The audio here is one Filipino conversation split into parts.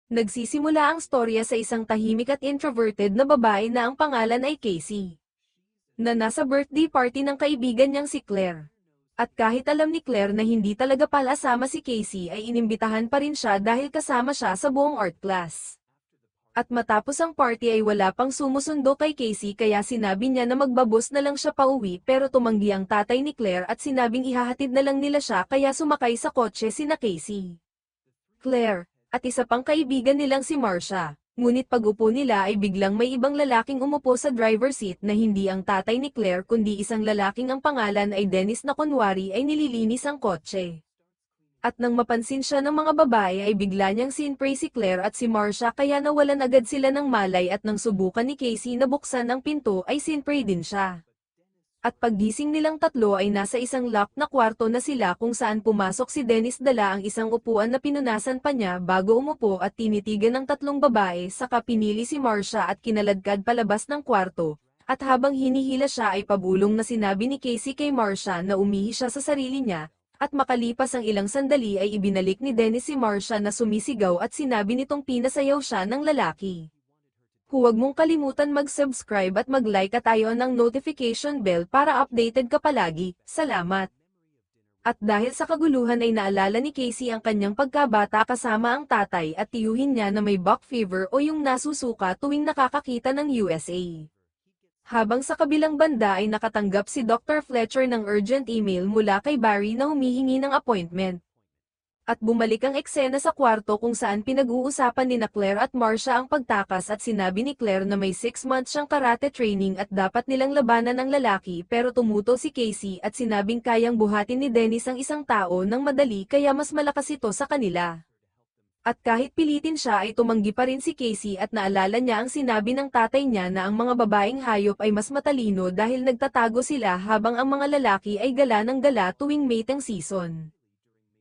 Nagsisimula ang storya sa isang tahimik at introverted na babae na ang pangalan ay Casey, na nasa birthday party ng kaibigan niyang si Claire. At kahit alam ni Claire na hindi talaga pala sama si Casey ay inimbitahan pa rin siya dahil kasama siya sa buong art class. At matapos ang party ay wala pang sumusundo kay Casey kaya sinabi niya na magbabos na lang siya pauwi pero tumanggi ang tatay ni Claire at sinabing ihahatid na lang nila siya kaya sumakay sa kotse sina Casey, Claire, at isa pang kaibigan nilang si Marcia. Ngunit pag-upo nila ay biglang may ibang lalaking umupo sa driver seat na hindi ang tatay ni Claire kundi isang lalaking ang pangalan ay Dennis na kunwari ay nililinis ang kotse. At nang mapansin siya ng mga babae ay bigla niyang sinpray si Claire at si Marcia kaya nawalan agad sila ng malay at nang subukan ni Casey na buksan ang pinto ay sinpray din siya. At paggising nilang tatlo ay nasa isang locked na kwarto na sila kung saan pumasok si Dennis dala ang isang upuan na pinunasan pa niya bago umupo at tinitigan ng tatlong babae saka pinili si Marcia at kinaladkad palabas ng kwarto. At habang hinihila siya ay pabulong na sinabi ni Casey kay Marcia na umihi siya sa sarili niya, at makalipas ang ilang sandali ay ibinalik ni Dennis si Marcia na sumisigaw at sinabi nitong pinasayaw siya ng lalaki. Huwag mong kalimutan mag-subscribe at mag-like at i-on ang notification bell para updated ka palagi. Salamat! At dahil sa kaguluhan ay naalala ni Casey ang kanyang pagkabata kasama ang tatay at tiyuhin niya na may buck fever o yung nasusuka tuwing nakakakita ng USA. Habang sa kabilang banda ay nakatanggap si Dr. Fletcher ng urgent email mula kay Barry na humihingi ng appointment. At bumalik ang eksena sa kwarto kung saan pinag-uusapan ni Claire at Marcia ang pagtakas at sinabi ni Claire na may 6 months siyang karate training at dapat nilang labanan ng lalaki pero tumutol si Casey at sinabing kayang buhatin ni Dennis ang isang tao ng madali kaya mas malakas ito sa kanila. At kahit pilitin siya ay tumanggi pa rin si Casey at naalala niya ang sinabi ng tatay niya na ang mga babaeng hayop ay mas matalino dahil nagtatago sila habang ang mga lalaki ay gala ng gala tuwing mating season.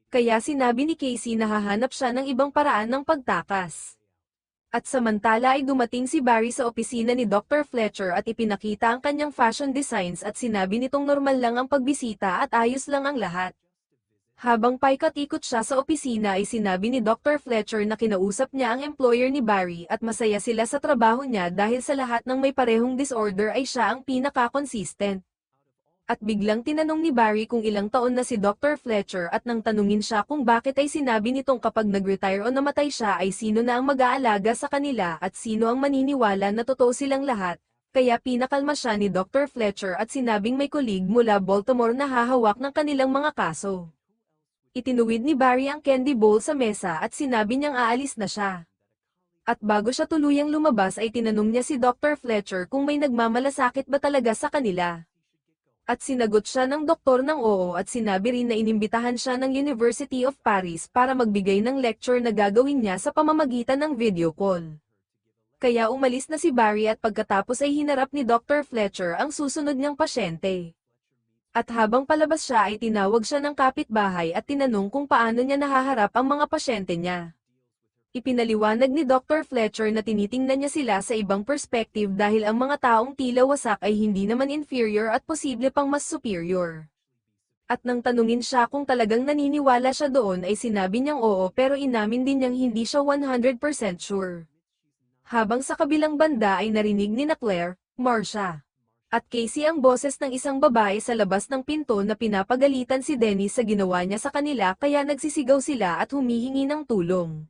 Kaya sinabi ni Casey na hahanap siya ng ibang paraan ng pagtakas. At samantala ay dumating si Barry sa opisina ni Dr. Fletcher at ipinakita ang kanyang fashion designs at sinabi nitong normal lang ang pagbisita at ayos lang ang lahat. Habang paikot-ikot siya sa opisina ay sinabi ni Dr. Fletcher na kinausap niya ang employer ni Barry at masaya sila sa trabaho niya dahil sa lahat ng may parehong disorder ay siya ang pinaka-consistent. At biglang tinanong ni Barry kung ilang taon na si Dr. Fletcher at nang tanungin siya kung bakit ay sinabi nitong kapag nag-retire o namatay siya ay sino na ang mag-aalaga sa kanila at sino ang maniniwala na totoo silang lahat, kaya pinakalma siya ni Dr. Fletcher at sinabing may kulig mula Baltimore na hahawak ng kanilang mga kaso. Itinuwid ni Barry ang candy bowl sa mesa at sinabi niyang aalis na siya. At bago siya tuluyang lumabas ay tinanong niya si Dr. Fletcher kung may nagmamalasakit ba talaga sa kanila. At sinagot siya ng doktor ng oo at sinabi rin na inimbitahan siya ng University of Paris para magbigay ng lecture na gagawin niya sa pamamagitan ng video call. Kaya umalis na si Barry at pagkatapos ay hinarap ni Dr. Fletcher ang susunod niyang pasyente. At habang palabas siya ay tinawag siya ng kapitbahay at tinanong kung paano niya nahaharap ang mga pasyente niya. Ipinaliwanag ni Dr. Fletcher na tinitingnan niya sila sa ibang perspective dahil ang mga taong tila wasak ay hindi naman inferior at posible pang mas superior. At nang tanungin siya kung talagang naniniwala siya doon ay sinabi niyang oo pero inamin din niyang hindi siya 100% sure. Habang sa kabilang banda ay narinig ni Claire, Marcia, at Casey ang boses ng isang babae sa labas ng pinto na pinapagalitan si Dennis sa ginawa niya sa kanila kaya nagsisigaw sila at humihingi ng tulong.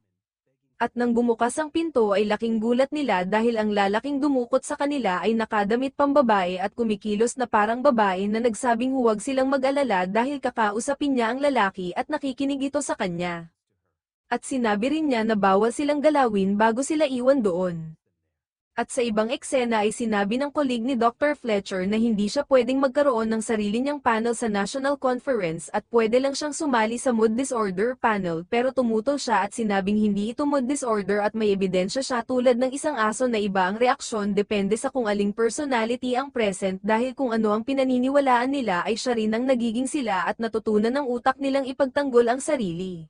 At nang bumukas ang pinto ay laking gulat nila dahil ang lalaking dumukot sa kanila ay nakadamit pambabae at kumikilos na parang babae na nagsabing huwag silang mag-alala dahil kakausapin niya ang lalaki at nakikinig ito sa kanya. At sinabi rin niya na bawal silang galawin bago sila iwan doon. At sa ibang eksena ay sinabi ng kolig ni Dr. Fletcher na hindi siya pwedeng magkaroon ng sarili niyang panel sa national conference at pwede lang siyang sumali sa mood disorder panel pero tumutol siya at sinabing hindi ito mood disorder at may ebidensya siya tulad ng isang aso na iba ang reaksyon depende sa kung aling personality ang present dahil kung ano ang pinaniniwalaan nila ay siya rin ang nagiging sila at natutunan ng utak nilang ipagtanggol ang sarili.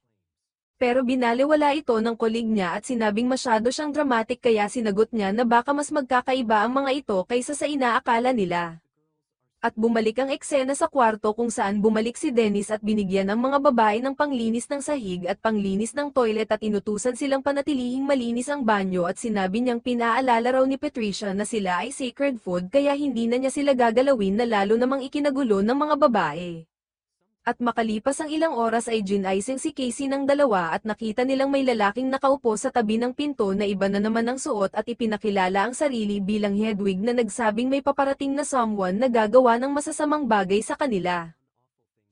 Pero binaliwala ito ng kolig niya at sinabing masyado siyang dramatic kaya sinagot niya na baka mas magkakaiba ang mga ito kaysa sa inaakala nila. At bumalik ang eksena sa kwarto kung saan bumalik si Dennis at binigyan ang mga babae ng panglinis ng sahig at panglinis ng toilet at inutusan silang panatilihing malinis ang banyo at sinabi niyang pinaalala raw ni Patricia na sila ay sacred food kaya hindi na niya sila gagalawin na lalo namang ikinagulo ng mga babae. At makalipas ang ilang oras ay ginising si Casey ng dalawa at nakita nilang may lalaking nakaupo sa tabi ng pinto na iba na naman ang suot at ipinakilala ang sarili bilang Hedwig na nagsabing may paparating na someone na gagawa ng masasamang bagay sa kanila.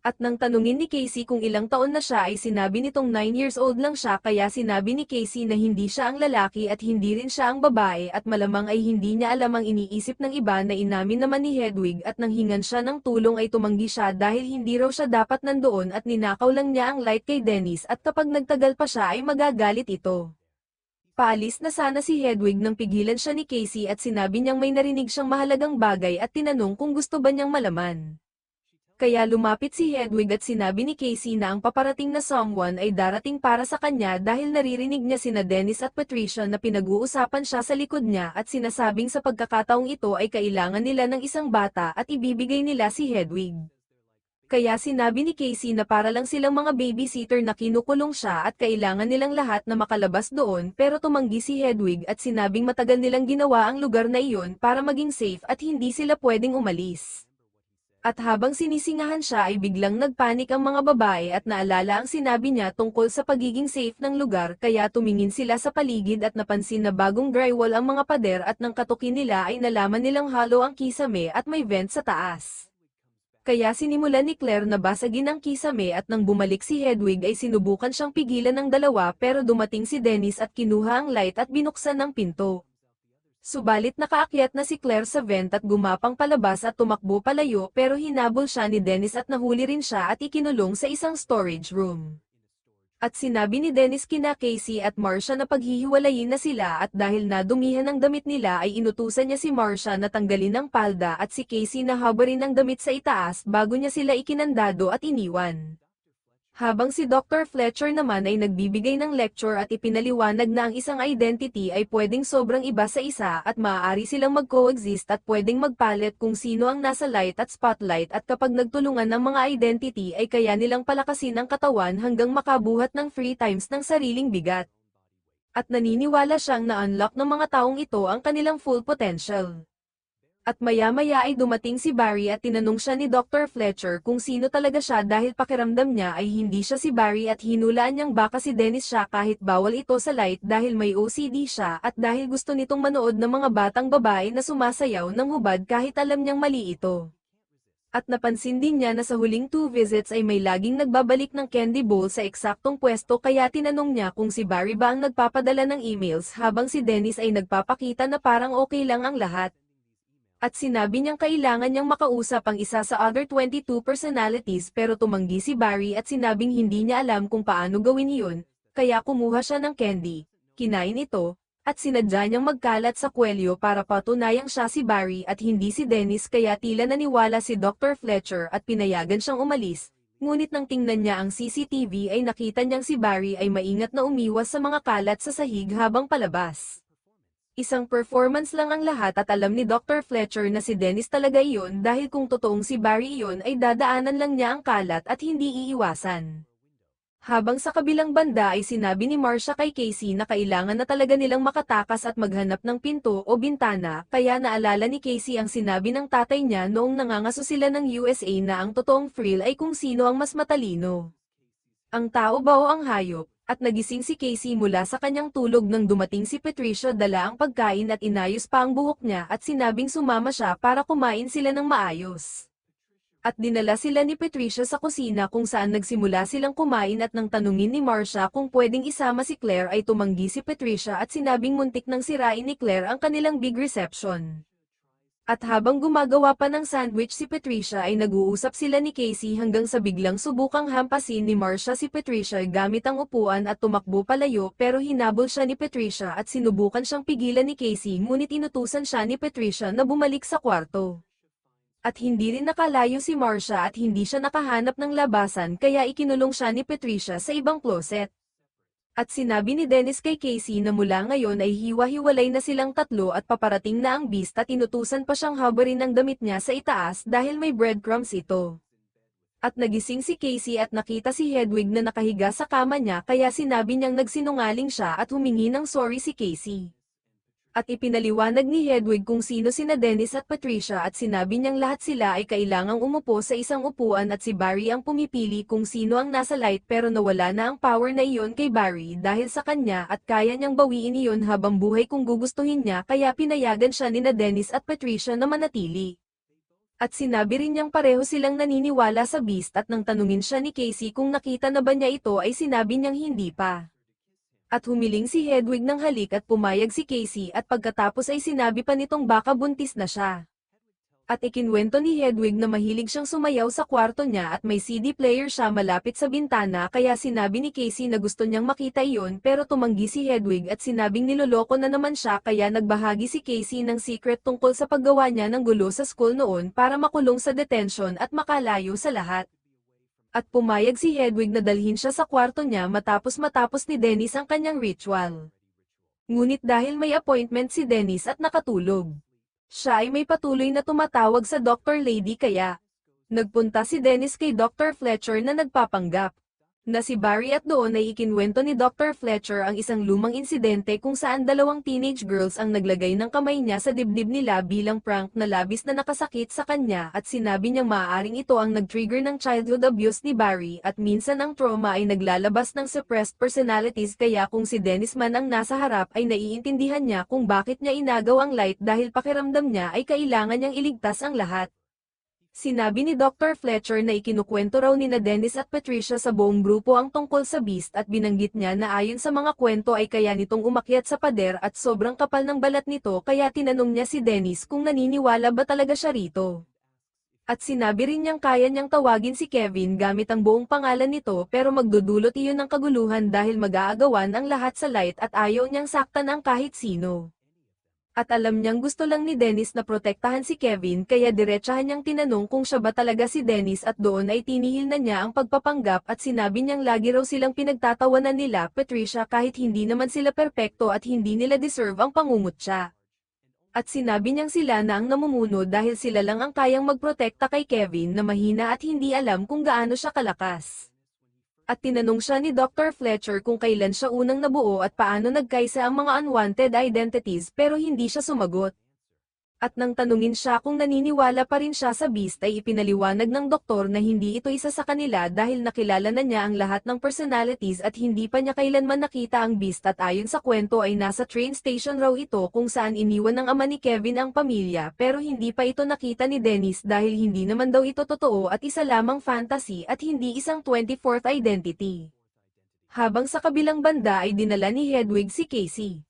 At nang tanungin ni Casey kung ilang taon na siya ay sinabi nitong 9 years old lang siya kaya sinabi ni Casey na hindi siya ang lalaki at hindi rin siya ang babae at malamang ay hindi niya alam ang iniisip ng iba na inamin naman ni Hedwig at nang hingan siya ng tulong ay tumanggi siya dahil hindi raw siya dapat nandoon at ninakaw lang niya ang light kay Dennis at kapag nagtagal pa siya ay magagalit ito. Paalis na sana si Hedwig nang pigilan siya ni Casey at sinabi niyang may narinig siyang mahalagang bagay at tinanong kung gusto ba niyang malaman. Kaya lumapit si Hedwig at sinabi ni Casey na ang paparating na someone ay darating para sa kanya dahil naririnig niya sina Dennis at Patricia na pinag-uusapan siya sa likod niya at sinasabing sa pagkakataong ito ay kailangan nila ng isang bata at ibibigay nila si Hedwig. Kaya sinabi ni Casey na para lang silang mga babysitter na kinukulong siya at kailangan nilang lahat na makalabas doon pero tumanggi si Hedwig at sinabing matagal nilang ginawa ang lugar na iyon para maging safe at hindi sila pwedeng umalis. At habang sinisingahan siya ay biglang nagpanik ang mga babae at naalala ang sinabi niya tungkol sa pagiging safe ng lugar kaya tumingin sila sa paligid at napansin na bagong drywall ang mga pader at nang katukin nila ay nalaman nilang hollow ang kisame at may vent sa taas. Kaya sinimulan ni Claire na basagin ang kisame at nang bumalik si Hedwig ay sinubukan siyang pigilan ng dalawa pero dumating si Dennis at kinuha ang light at binuksan ang pinto. Subalit nakaakyat na si Claire sa vent at gumapang palabas at tumakbo palayo pero hinabol siya ni Dennis at nahuli rin siya at ikinulong sa isang storage room. At sinabi ni Dennis kina Casey at Marcia na paghihiwalayin na sila at dahil nadumihan ang damit nila ay inutusan niya si Marcia na tanggalin ang palda at si Casey na habarin ang damit sa itaas bago niya sila ikinandado at iniwan. Habang si Dr. Fletcher naman ay nagbibigay ng lecture at ipinaliwanag na ang isang identity ay pwedeng sobrang iba sa isa at maaari silang mag-coexist at pwedeng magpalit kung sino ang nasa light at spotlight at kapag nagtulungan ng mga identity ay kaya nilang palakasin ang katawan hanggang makabuhat ng 3 times ng sariling bigat. At naniniwala siyang na-unlock ng mga taong ito ang kanilang full potential. At maya-maya ay dumating si Barry at tinanong siya ni Dr. Fletcher kung sino talaga siya dahil pakiramdam niya ay hindi siya si Barry at hinulaan niyang baka si Dennis siya kahit bawal ito sa light dahil may OCD siya at dahil gusto nitong manood ng mga batang babae na sumasayaw ng hubad kahit alam niyang mali ito. At napansin din niya na sa huling 2 visits ay may laging nagbabalik ng candy bowl sa eksaktong pwesto kaya tinanong niya kung si Barry ba ang nagpapadala ng emails habang si Dennis ay nagpapakita na parang okay lang ang lahat. At sinabi niyang kailangan niyang makausap ang isa sa other 22 personalities pero tumanggi si Barry at sinabing hindi niya alam kung paano gawin iyon, kaya kumuha siya ng candy, kinain ito, at sinadya niyang magkalat sa kwelyo para patunayang siya si Barry at hindi si Dennis kaya tila naniwala si Dr. Fletcher at pinayagan siyang umalis, ngunit nang tingnan niya ang CCTV ay nakita niyang si Barry ay maingat na umiwas sa mga kalat sa sahig habang palabas. Isang performance lang ang lahat at alam ni Dr. Fletcher na si Dennis talaga iyon dahil kung totoong si Barry iyon ay dadaanan lang niya ang kalat at hindi iiwasan. Habang sa kabilang banda ay sinabi ni Marcia kay Casey na kailangan na talaga nilang makatakas at maghanap ng pinto o bintana kaya naalala ni Casey ang sinabi ng tatay niya noong nangangaso sila ng USA na ang totoong thrill ay kung sino ang mas matalino. Ang tao ba o ang hayop? At nagising si Casey mula sa kanyang tulog nang dumating si Patricia dala ang pagkain at inayos pa ang buhok niya at sinabing sumama siya para kumain sila ng maayos. At dinala sila ni Patricia sa kusina kung saan nagsimula silang kumain at nang tanungin ni Marcia kung pwedeng isama si Claire ay tumanggi si Patricia at sinabing muntik nang sirain ni Claire ang kanilang big reception. At habang gumagawa pa ng sandwich si Patricia ay nag-uusap sila ni Casey hanggang sa biglang subukang hampasin ni Marcia si Patricia gamit ang upuan at tumakbo palayo pero hinabol siya ni Patricia at sinubukan siyang pigilan ni Casey ngunit inutusan siya ni Patricia na bumalik sa kwarto. At hindi rin nakalayo si Marcia at hindi siya nakahanap ng labasan kaya ikinulong siya ni Patricia sa ibang closet. At sinabi ni Dennis kay Casey na mula ngayon ay hiwa-hiwalay na silang tatlo at paparating na ang Beast at inutusan pa siyang habarin ang damit niya sa itaas dahil may breadcrumbs ito. At nagising si Casey at nakita si Hedwig na nakahiga sa kama niya kaya sinabi niyang nagsinungaling siya at humingi ng sorry si Casey. At ipinaliwanag ni Hedwig kung sino sina Dennis at Patricia at sinabi niyang lahat sila ay kailangang umupo sa isang upuan at si Barry ang pumipili kung sino ang nasa light pero nawala na ang power na iyon kay Barry dahil sa kanya at kaya niyang bawiin iyon habang buhay kung gugustuhin niya kaya pinayagan siya nina Dennis at Patricia na manatili. At sinabi rin niyang pareho silang naniniwala sa Beast at nang tanungin siya ni Casey kung nakita na ba niya ito ay sinabi niyang hindi pa. At humiling si Hedwig ng halik at pumayag si Casey at pagkatapos ay sinabi pa nitong baka buntis na siya. At ikinwento ni Hedwig na mahilig siyang sumayaw sa kwarto niya at may CD player siya malapit sa bintana kaya sinabi ni Casey na gusto niyang makita iyon pero tumanggi si Hedwig at sinabing niloloko na naman siya kaya nagbahagi si Casey ng secret tungkol sa paggawa niya ng gulo sa school noon para makulong sa detention at makalayo sa lahat. At pumayag si Hedwig na dalhin siya sa kwarto niya matapos ni Dennis ang kanyang ritual. Ngunit dahil may appointment si Dennis at nakatulog, siya ay may patuloy na tumatawag sa Dr. Lady kaya nagpunta si Dennis kay Dr. Fletcher na nagpapanggap na si Barry at doon ay ikinwento ni Dr. Fletcher ang isang lumang insidente kung saan dalawang teenage girls ang naglagay ng kamay niya sa dibdib nila bilang prank na labis na nakasakit sa kanya at sinabi niyang maaaring ito ang nag-trigger ng childhood abuse ni Barry at minsan ang trauma ay naglalabas ng suppressed personalities kaya kung si Dennis man ang nasa harap ay naiintindihan niya kung bakit niya inagaw ang light dahil pakiramdam niya ay kailangan niyang iligtas ang lahat. Sinabi ni Dr. Fletcher na ikinukwento raw nina Dennis at Patricia sa buong grupo ang tungkol sa Beast at binanggit niya na ayon sa mga kwento ay kaya nitong umakyat sa pader at sobrang kapal ng balat nito kaya tinanong niya si Dennis kung naniniwala ba talaga siya rito. At sinabi rin niyang kaya niyang tawagin si Kevin gamit ang buong pangalan nito pero magdudulot iyon ng kaguluhan dahil mag-aagawan ang lahat sa light at ayaw niyang saktan ang kahit sino. At alam niyang gusto lang ni Dennis na protektahan si Kevin kaya diretsahan niyang tinanong kung siya ba talaga si Dennis at doon ay tinihil na niya ang pagpapanggap at sinabi niyang lagi raw silang pinagtatawanan nila Patricia kahit hindi naman sila perpekto at hindi nila deserve ang pangungutya. At sinabi niyang sila na ang namumuno dahil sila lang ang kayang magprotekta kay Kevin na mahina at hindi alam kung gaano siya kalakas. At tinanong siya ni Dr. Fletcher kung kailan siya unang nabuo at paano nagkaisa ang mga unwanted identities pero hindi siya sumagot. At nang tanungin siya kung naniniwala pa rin siya sa Beast ay ipinaliwanag ng doktor na hindi ito isa sa kanila dahil nakilala na niya ang lahat ng personalities at hindi pa niya kailanman nakita ang Beast at ayon sa kwento ay nasa train station raw ito kung saan iniwan ng ama ni Kevin ang pamilya pero hindi pa ito nakita ni Dennis dahil hindi naman daw ito totoo at isa lamang fantasy at hindi isang 24th identity. Habang sa kabilang banda ay dinala ni Hedwig si Casey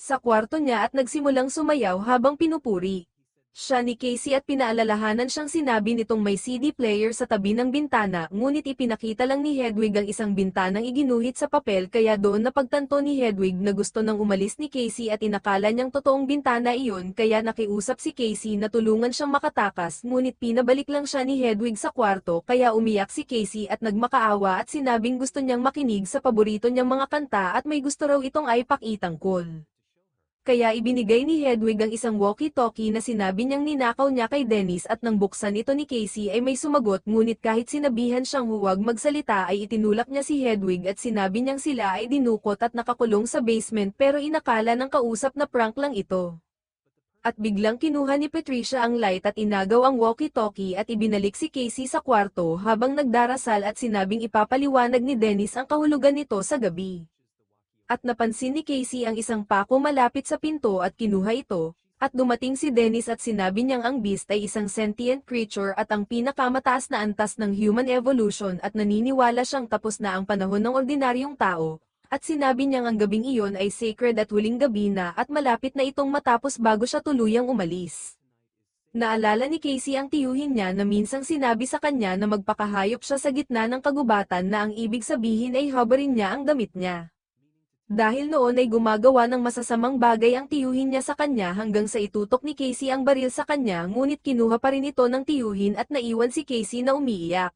sa kwarto niya at nagsimulang sumayaw habang pinupuri siya ni Casey at pinaalalahanan siyang sinabi nitong may CD player sa tabi ng bintana ngunit ipinakita lang ni Hedwig ang isang bintanang iginuhit sa papel kaya doon napagtanto ni Hedwig na gusto nang umalis ni Casey at inakala niyang totoong bintana iyon kaya nakiusap si Casey na tulungan siyang makatakas ngunit pinabalik lang siya ni Hedwig sa kwarto kaya umiyak si Casey at nagmakaawa at sinabing gusto niyang makinig sa paborito niyang mga kanta at may gusto raw itong ipakitang cool. Kaya ibinigay ni Hedwig ang isang walkie-talkie na sinabi niyang ninakaw niya kay Dennis at nang buksan ito ni Casey ay may sumagot ngunit kahit sinabihan siyang huwag magsalita ay itinulak niya si Hedwig at sinabi niyang sila ay dinukot at nakakulong sa basement pero inakala ng kausap na prank lang ito. At biglang kinuha ni Patricia ang light at inagaw ang walkie-talkie at ibinalik si Casey sa kwarto habang nagdarasal at sinabing ipapaliwanag ni Dennis ang kahulugan nito sa gabi. At napansin ni Casey ang isang pako malapit sa pinto at kinuha ito, at dumating si Dennis at sinabi niyang ang Beast ay isang sentient creature at ang pinakamataas na antas ng human evolution at naniniwala siyang tapos na ang panahon ng ordinaryong tao, at sinabi niyang ang gabing iyon ay sacred at huling gabi na at malapit na itong matapos bago siya tuluyang umalis. Naalala ni Casey ang tiyuhin niya na minsang sinabi sa kanya na magpakahayop siya sa gitna ng kagubatan na ang ibig sabihin ay habarin niya ang damit niya. Dahil noon ay gumagawa ng masasamang bagay ang tiyuhin niya sa kanya hanggang sa itutok ni Casey ang baril sa kanya ngunit kinuha pa rin ito ng tiyuhin at naiwan si Casey na umiiyak.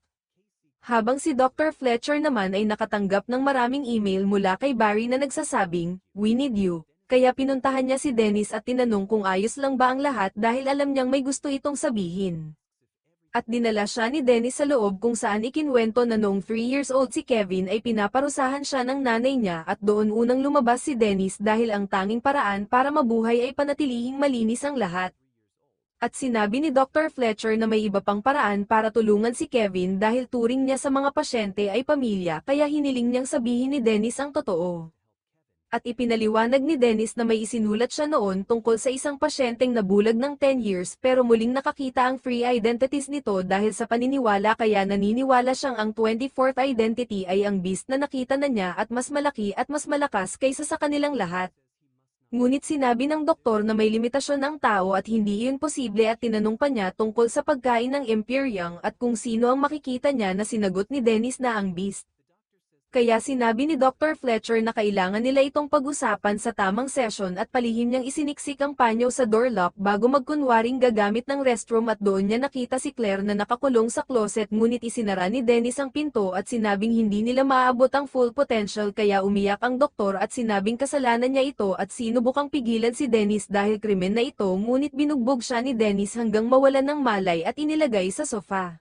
Habang si Dr. Fletcher naman ay nakatanggap ng maraming email mula kay Barry na nagsasabing, "We need you." Kaya pinuntahan niya si Dennis at tinanong kung ayos lang ba ang lahat dahil alam niyang may gusto itong sabihin. At dinala siya ni Dennis sa loob kung saan ikinwento na noong 3 years old si Kevin ay pinaparusahan siya ng nanay niya at doon unang lumabas si Dennis dahil ang tanging paraan para mabuhay ay panatilihing malinis ang lahat. At sinabi ni Dr. Fletcher na may iba pang paraan para tulungan si Kevin dahil turing niya sa mga pasyente ay pamilya kaya hiniling niyang sabihin ni Dennis ang totoo. At ipinaliwanag ni Dennis na may isinulat siya noon tungkol sa isang pasyenteng nabulag ng 10 years pero muling nakakita ang free identities nito dahil sa paniniwala kaya naniniwala siyang ang 24th identity ay ang beast na nakita na niya at mas malaki at mas malakas kaysa sa kanilang lahat. Ngunit sinabi ng doktor na may limitasyon ang tao at hindi iyon posible at tinanong pa niya tungkol sa pagkain ng Imperium at kung sino ang makikita niya na sinagot ni Dennis na ang beast. Kaya sinabi ni Dr. Fletcher na kailangan nila itong pag-usapan sa tamang session at palihim niyang isiniksik ang panyo sa door lock bago magkunwaring gagamit ng restroom at doon niya nakita si Claire na nakakulong sa closet ngunit isinara ni Dennis ang pinto at sinabing hindi nila maaabot ang full potential kaya umiyak ang doktor at sinabing kasalanan niya ito at sinubukang pigilan si Dennis dahil krimen na ito ngunit binugbog siya ni Dennis hanggang mawalan ng malay at inilagay sa sofa.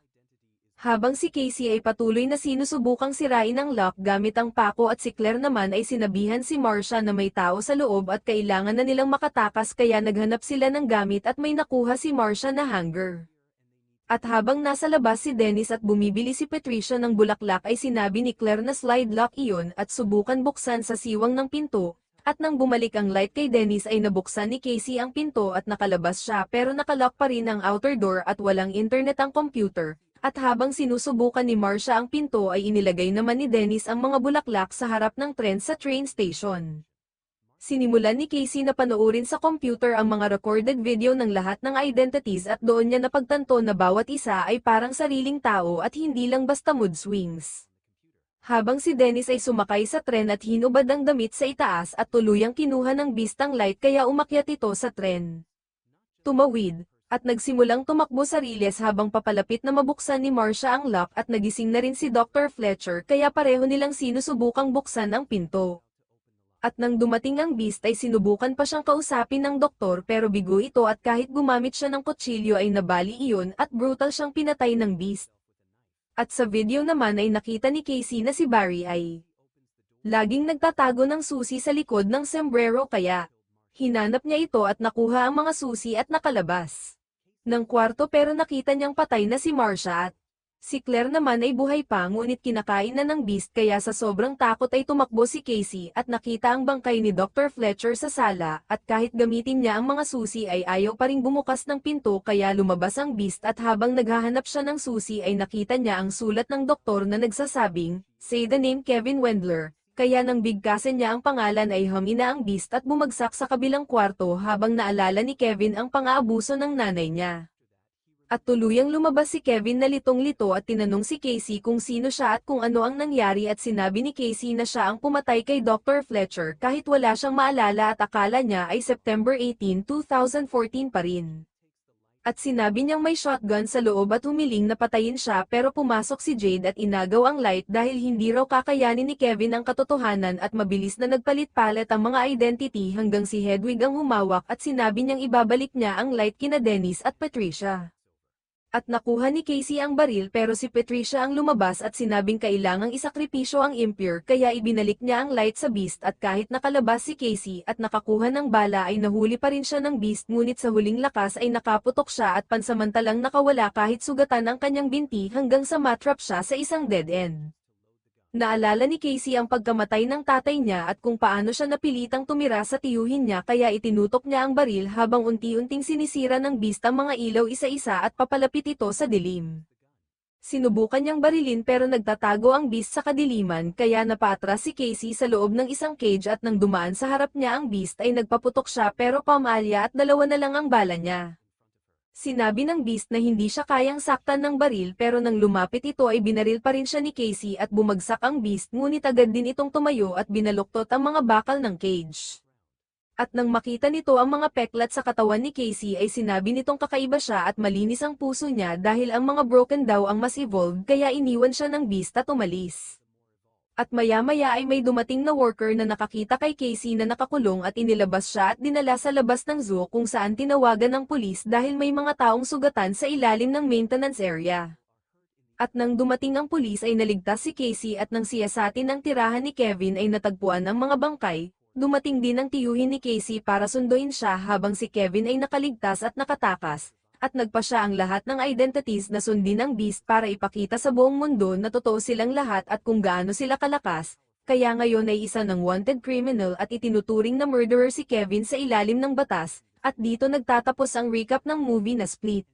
Habang si Casey ay patuloy na sinusubukang sirain ang lock gamit ang pako at si Claire naman ay sinabihan si Marcia na may tao sa loob at kailangan na nilang makatakas kaya naghanap sila ng gamit at may nakuha si Marcia na hanger. At habang nasa labas si Dennis at bumibili si Patricia ng bulaklak ay sinabi ni Claire na slide lock iyon at subukan buksan sa siwang ng pinto, at nang bumalik ang light kay Dennis ay nabuksan ni Casey ang pinto at nakalabas siya pero nakalock pa rin ang outer door at walang internet ang computer. At habang sinusubukan ni Marcia ang pinto ay inilagay naman ni Dennis ang mga bulaklak sa harap ng tren sa train station. Sinimulan ni Casey na panoorin sa computer ang mga recorded video ng lahat ng identities at doon niya napagtanto na bawat isa ay parang sariling tao at hindi lang basta mood swings. Habang si Dennis ay sumakay sa tren at hinubad ang damit sa itaas at tuluyang kinuha ng beast ang light kaya umakyat ito sa tren. Tumawid at nagsimulang tumakbo sa riles habang papalapit na mabuksan ni Marcia ang lock at nagising na rin si Dr. Fletcher kaya pareho nilang sinusubukang buksan ang pinto. At nang dumating ang beast ay sinubukan pa siyang kausapin ng doktor pero bigo ito at kahit gumamit siya ng kutsilyo ay nabali iyon at brutal siyang pinatay ng beast. At sa video naman ay nakita ni Casey na si Barry ay laging nagtatago ng susi sa likod ng sombrero kaya hinanap niya ito at nakuha ang mga susi at nakalabas ng kwarto pero nakita niyang patay na si Marcia at si Claire naman ay buhay pa ngunit kinakain na ng beast kaya sa sobrang takot ay tumakbo si Casey at nakita ang bangkay ni Dr. Fletcher sa sala at kahit gamitin niya ang mga susi ay ayaw pa ring bumukas ng pinto kaya lumabas ang beast at habang naghahanap siya ng susi ay nakita niya ang sulat ng doktor na nagsasabing, "Say the name Kevin Wendler." Kaya nang bigkasin niya ang pangalan ay humina ang beast at bumagsak sa kabilang kwarto habang naalala ni Kevin ang pang-aabuso ng nanay niya. At tuluyang lumabas si Kevin na litong-lito at tinanong si Casey kung sino siya at kung ano ang nangyari at sinabi ni Casey na siya ang pumatay kay Dr. Fletcher kahit wala siyang maalala at akala niya ay September 18, 2014 pa rin. At sinabi niyang may shotgun sa loob at humiling na patayin siya pero pumasok si Jade at inagaw ang light dahil hindi raw kakayanin ni Kevin ang katotohanan at mabilis na nagpalit-palit ang mga identity hanggang si Hedwig ang humawak at sinabi niyang ibabalik niya ang light kina Dennis at Patricia. At nakuha ni Casey ang baril pero si Patricia ang lumabas at sinabing kailangang isakripisyo ang Impure kaya ibinalik niya ang light sa beast at kahit nakalabas si Casey at nakakuha ng bala ay nahuli pa rin siya ng beast ngunit sa huling lakas ay nakaputok siya at pansamantalang nakawala kahit sugatan ang kanyang binti hanggang sa matrap siya sa isang dead end. Naalala ni Casey ang pagkamatay ng tatay niya at kung paano siya napilitang tumira sa tiyuhin niya kaya itinutok niya ang baril habang unti-unting sinisira ng beast ang mga ilaw isa-isa at papalapit ito sa dilim. Sinubukan niyang barilin pero nagtatago ang beast sa kadiliman kaya napaatras si Casey sa loob ng isang cage at nang dumaan sa harap niya ang beast ay nagpaputok siya pero pamalya at dalawa na lang ang bala niya. Sinabi ng beast na hindi siya kayang saktan ng baril pero nang lumapit ito ay binaril pa rin siya ni Casey at bumagsak ang beast ngunit agad din itong tumayo at binaluktot ang mga bakal ng cage. At nang makita nito ang mga peklat sa katawan ni Casey ay sinabi nitong kakaiba siya at malinis ang puso niya dahil ang mga broken daw ang mas evolved kaya iniwan siya ng beast at umalis. At maya-maya ay may dumating na worker na nakakita kay Casey na nakakulong at inilabas siya at dinala sa labas ng zoo kung saan tinawagan ng pulis dahil may mga taong sugatan sa ilalim ng maintenance area. At nang dumating ang pulis ay naligtas si Casey at nang siyasatin ang tirahan ni Kevin ay natagpuan ang mga bangkay, dumating din ang tiyuhin ni Casey para sunduin siya habang si Kevin ay nakaligtas at nakatakas, at nagpa siya ang lahat ng identities na sundin ang beast para ipakita sa buong mundo na totoo silang lahat at kung gaano sila kalakas, kaya ngayon ay isa ng wanted criminal at itinuturing na murderer si Kevin sa ilalim ng batas, at dito nagtatapos ang recap ng movie na Split.